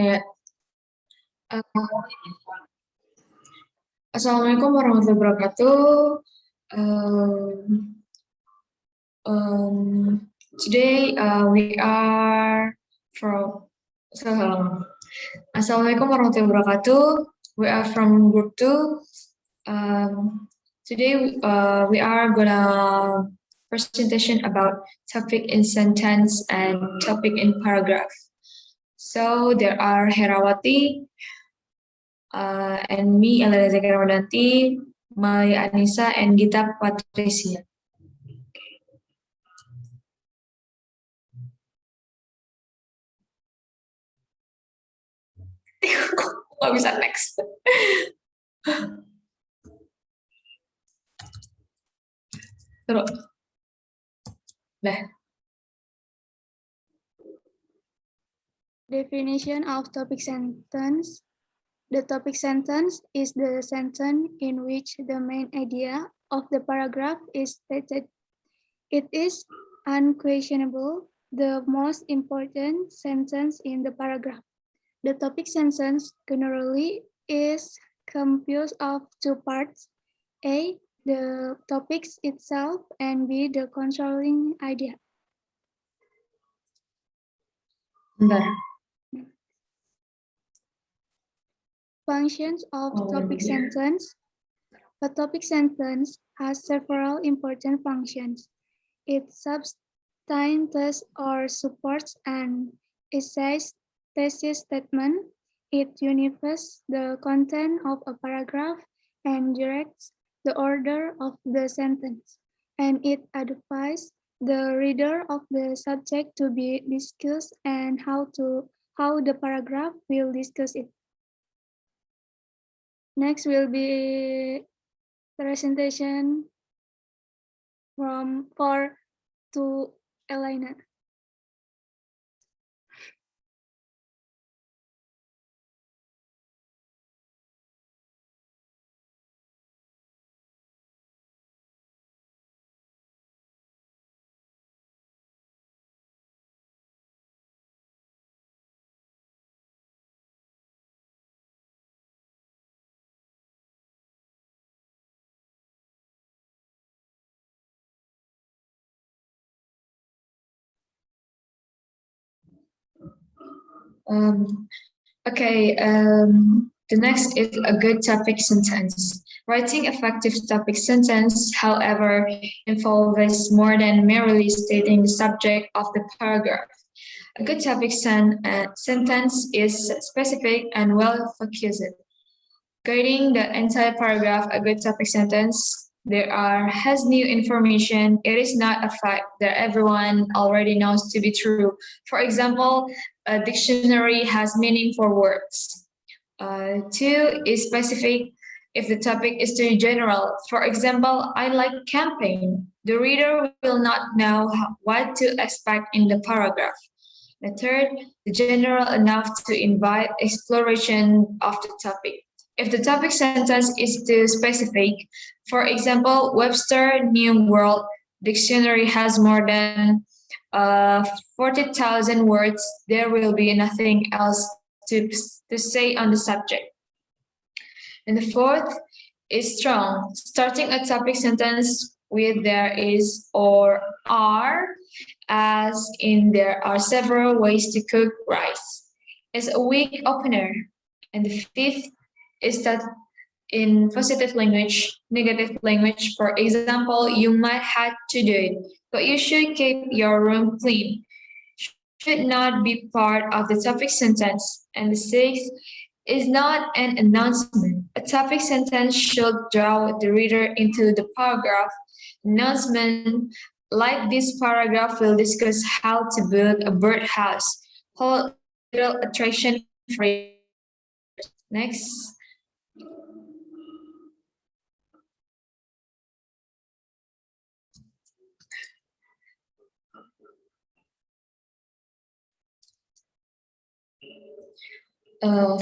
Kayak, Assalamualaikum warahmatullahi wabarakatuh. Today we are from Assalamualaikum warahmatullahi wabarakatuh. We are from group 2. Today we are gonna presentation about topic in sentence and topic in paragraph. So there are Herawati and me, Elena Zakarawadanti, Maya Anissa, and Gita Patricia. Nggak bisa next. Terus. Dah. Definition of topic sentence. The topic sentence is the sentence in which the main idea of the paragraph is stated. It is unquestionable the most important sentence in the paragraph. The topic sentence generally is composed of two parts: A, the topic itself, and B, the controlling idea. Bentar. Functions of topic sentence. A topic sentence has several important functions. It substantiates or supports an essay thesis statement. It unifies the content of a paragraph and directs the order of the sentence. And it advises the reader of the subject to be discussed and how the paragraph will discuss it. Next will be presentation to Elena. The next is a good topic sentence. Writing effective topic sentence, however, involves more than merely stating the subject of the paragraph. A good topic sentence is specific and well-focused. Guiding the entire paragraph, a good topic sentence has new information. It is not a fact that everyone already knows to be true. For example, a dictionary has meaningful words. 2 is specific if the topic is too general. For example, I like camping. The reader will not know what to expect in the paragraph. The 3rd, general enough to invite exploration of the topic. If the topic sentence is too specific, for example, Webster New World Dictionary has more than 40,000 words, there will be nothing else to say on the subject. And the 4th is strong, starting a topic sentence with there is or are, as in there are several ways to cook rice, is a weak opener. And the 5th is that in positive language, negative language, for example, you might have to do it, but you should keep your room clean, should not be part of the topic sentence. And the 6th is not an announcement. A topic sentence should draw the reader into the paragraph. Announcement, like this paragraph, will discuss how to build a birdhouse, hold little attraction for readers. Next.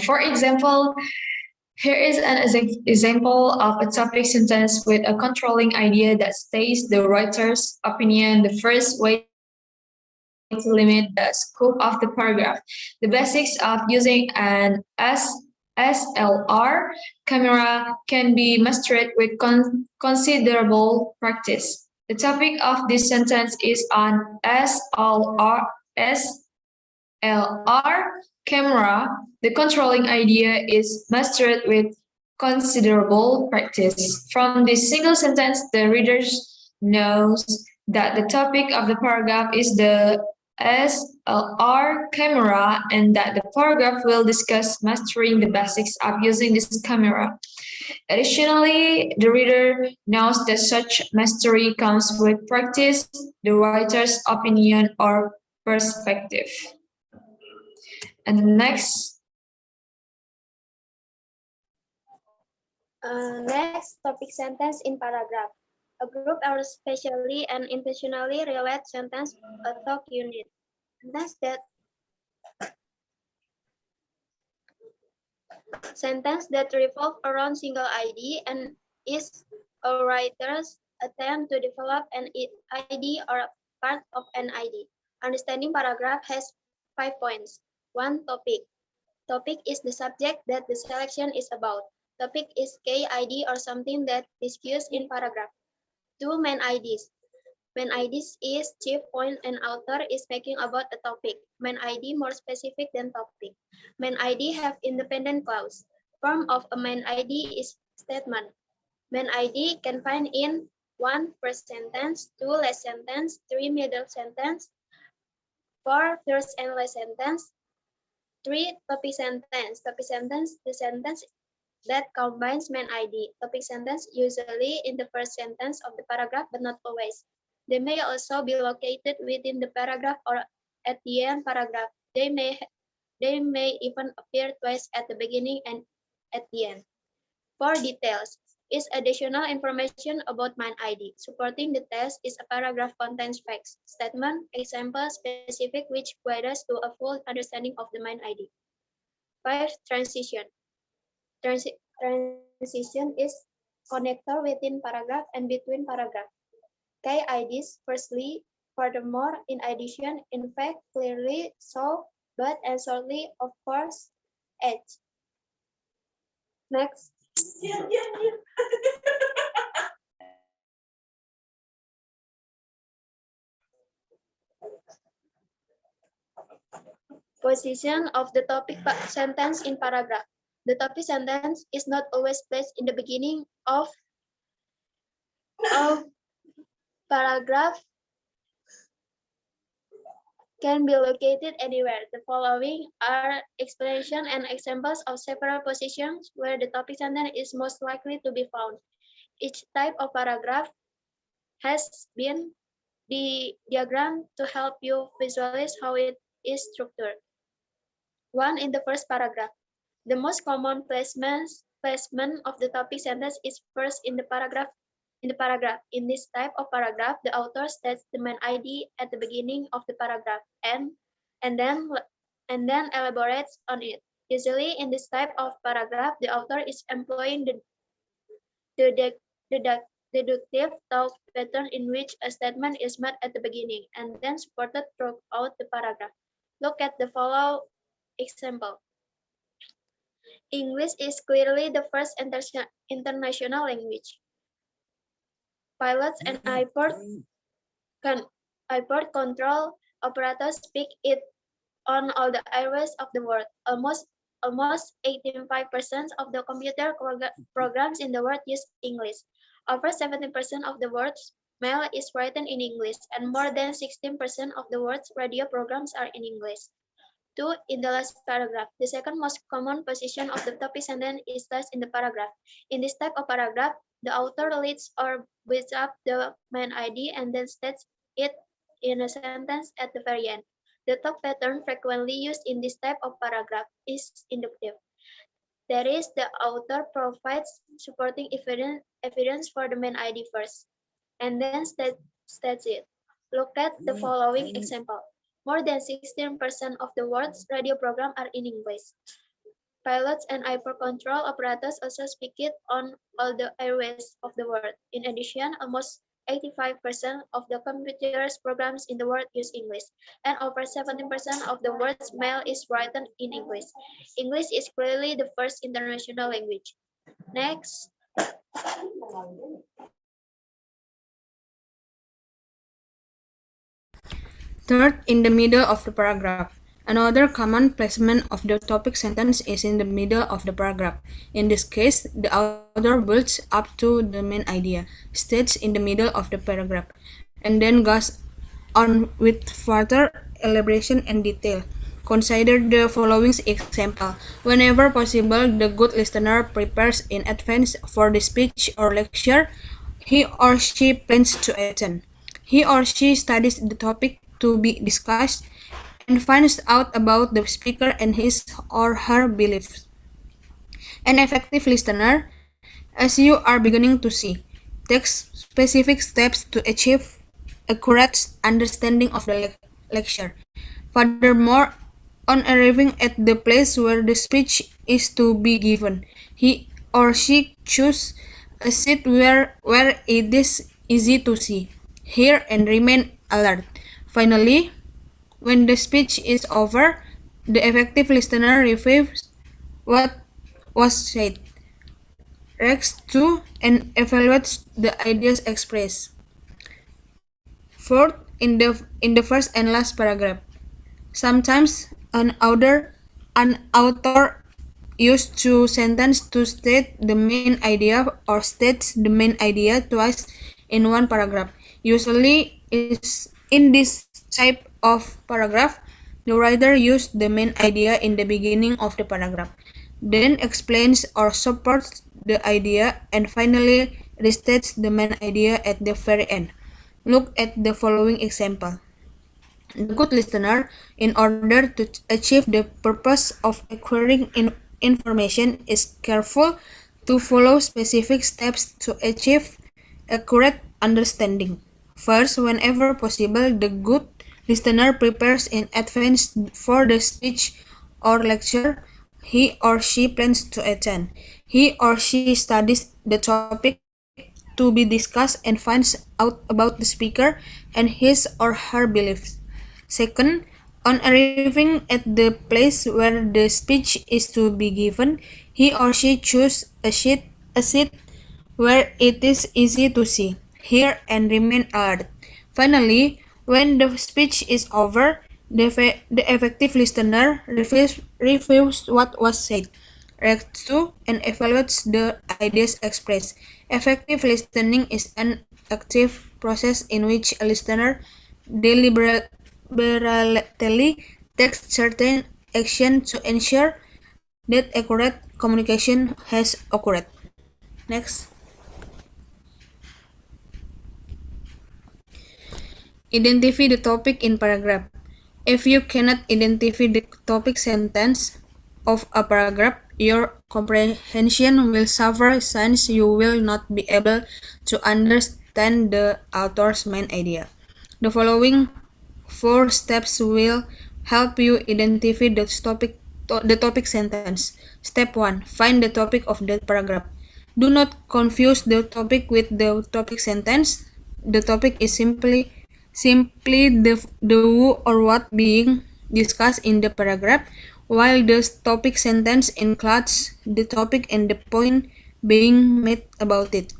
For example, here is an example of a topic sentence with a controlling idea that states the writer's opinion. The first way to limit the scope of the paragraph. The basics of using an SLR camera can be mastered with considerable practice. The topic of this sentence is on SLR camera. The controlling idea is mastered with considerable practice. From this single sentence, the reader knows that the topic of the paragraph is the SLR camera and that the paragraph will discuss mastering the basics of using this camera. Additionally, the reader knows that such mastery comes with practice, the writer's opinion or perspective. And the next. Next, topic sentence in paragraph. A group or specially and intentionally related sentence, a talk unit. Sentence that revolve around single ID and is a writer's attempt to develop an ID or a part of an ID. Understanding paragraph has 5 points. 1. Topic. Topic is the subject that the selection is about. Topic is key ID or something that is used in paragraph. 2. Main IDs. Main IDs is chief point and author is making about a topic. Main ID more specific than topic. Main ID have independent clause. Form of a main ID is statement. Main ID can find in 1. First sentence, 2. Last sentence, 3. Middle sentence, 4. First and last sentence, 3. Topic sentence. Topic sentence, the sentence that combines main ID. Topic sentence usually in the first sentence of the paragraph, but not always. They may also be located within the paragraph or at the end paragraph. They may even appear twice at the beginning and at the end. For details, is additional information about main ID. Supporting the test is a paragraph contains facts, statement, example, specific, which guide us to a full understanding of the main ID. 5. Transition. Transition is connector within paragraph and between paragraph. Key IDs, firstly, furthermore, in addition, in fact, clearly, so, but, and shortly, of course, edge. Next. Position of the topic sentence in paragraph. The topic sentence is not always placed in the beginning of paragraph, can be located anywhere. The following are explanation and examples of several positions where the topic sentence is most likely to be found. Each type of paragraph has been diagrammed to help you visualize how it is structured. 1. In the first paragraph. The most common placement of the topic sentence is first in the paragraph. In this type of paragraph, the author states the main ID at the beginning of the paragraph and then elaborates on it. Usually, in this type of paragraph, the author is employing the deductive thought pattern in which a statement is made at the beginning and then supported throughout the paragraph. Look at the following example. English is clearly the first international language. Pilots and airport control operators speak it on all the airways of the world. Almost 85% of the computer programs in the world use English. Over 70% of the world's mail is written in English, and more than 16% of the world's radio programs are in English. 2. In the last paragraph. The second most common position of the topic sentence is last in the paragraph. In this type of paragraph, the author leads or builds up the main ID and then states it in a sentence at the very end. The thought pattern frequently used in this type of paragraph is inductive. That is, the author provides supporting evidence for the main ID first, and then states it. Look at the following example. More than 16% of the world's radio programs are in English. Pilots and airport control operators also speak it on all the airways of the world. In addition, almost 85% of the computers programs in the world use English, and over 70% of the world's mail is written in English. English is clearly the first international language. Next. Third, in the middle of the paragraph. Another common placement of the topic sentence is in the middle of the paragraph. In this case, the author builds up to the main idea, states in the middle of the paragraph, and then goes on with further elaboration and detail. Consider the following example. Whenever possible, the good listener prepares in advance for the speech or lecture he or she plans to attend. He or she studies the topic to be discussed and finds out about the speaker and his or her beliefs. An effective listener, as you are beginning to see, takes specific steps to achieve accurate understanding of the lecture. Furthermore, on arriving at the place where the speech is to be given, he or she chooses a seat where it is easy to see, hear, and remain alert. Finally, when the speech is over, the effective listener reviews what was said, reacts to, and evaluates the ideas expressed. Fourth, in the first and last paragraph, sometimes an author used two sentences to state the main idea or states the main idea twice in one paragraph. Usually, is in this type of paragraph, the writer used the main idea in the beginning of the paragraph, then explains or supports the idea, and finally restates the main idea at the very end. Look at the following example. The good listener, in order to achieve the purpose of acquiring information, is careful to follow specific steps to achieve accurate understanding. First, whenever possible, the good listener prepares in advance for the speech or lecture he or she plans to attend. He or she studies the topic to be discussed and finds out about the speaker and his or her beliefs. Second, on arriving at the place where the speech is to be given, he or she chooses a seat where it is easy to see, hear, and remain alert. Finally, when the speech is over, the effective listener reviews what was said, reacts to, and evaluates the ideas expressed. Effective listening is an active process in which a listener deliberately takes certain action to ensure that accurate communication has occurred. Next. Identify the topic in paragraph. If you cannot identify the topic sentence of a paragraph, your comprehension will suffer since you will not be able to understand the author's main idea. The following 4 steps will help you identify the topic sentence. Step 1. Find the topic of the paragraph. Do not confuse the topic with the topic sentence. The topic is simply the who or what being discussed in the paragraph, while the topic sentence includes the topic and the point being made about it.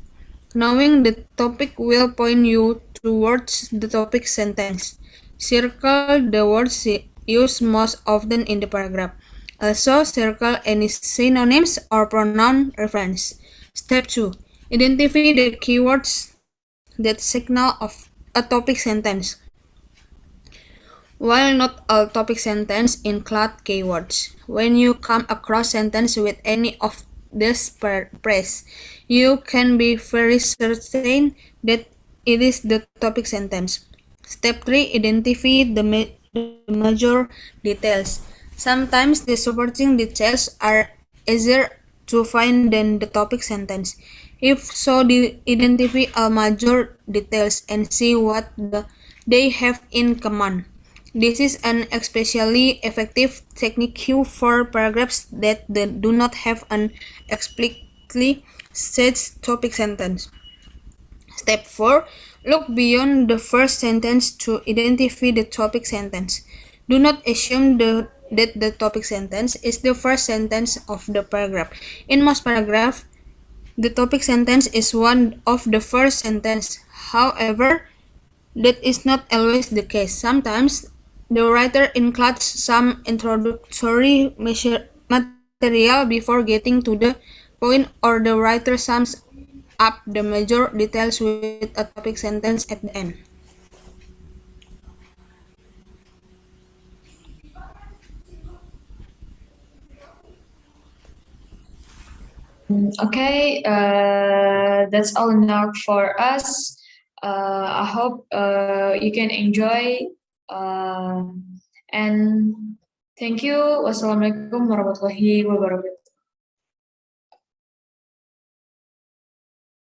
Knowing the topic will point you towards the topic sentence. Circle the words used most often in the paragraph. Also, circle any synonyms or pronoun reference. Step 2. Identify the keywords that signal of a topic sentence. While not all topic sentences include keywords, when you come across sentence with any of these phrases, you can be very certain that it is the topic sentence. Step 3. Identify the major details. Sometimes the supporting details are easier to find than the topic sentence. If so, identify all major details and see what they have in common. This is an especially effective technique for paragraphs that do not have an explicitly said topic sentence. Step 4. Look beyond the first sentence to identify the topic sentence. Do not assume that the topic sentence is the first sentence of the paragraph. In most paragraphs, the topic sentence is one of the first sentence. However, that is not always the case. Sometimes the writer includes some introductory material before getting to the point, or the writer sums up the major details with a topic sentence at the end. Okay, that's all enough for us. I hope you can enjoy. Uh, and thank you. Wassalamualaikum warahmatullahi wabarakatuh.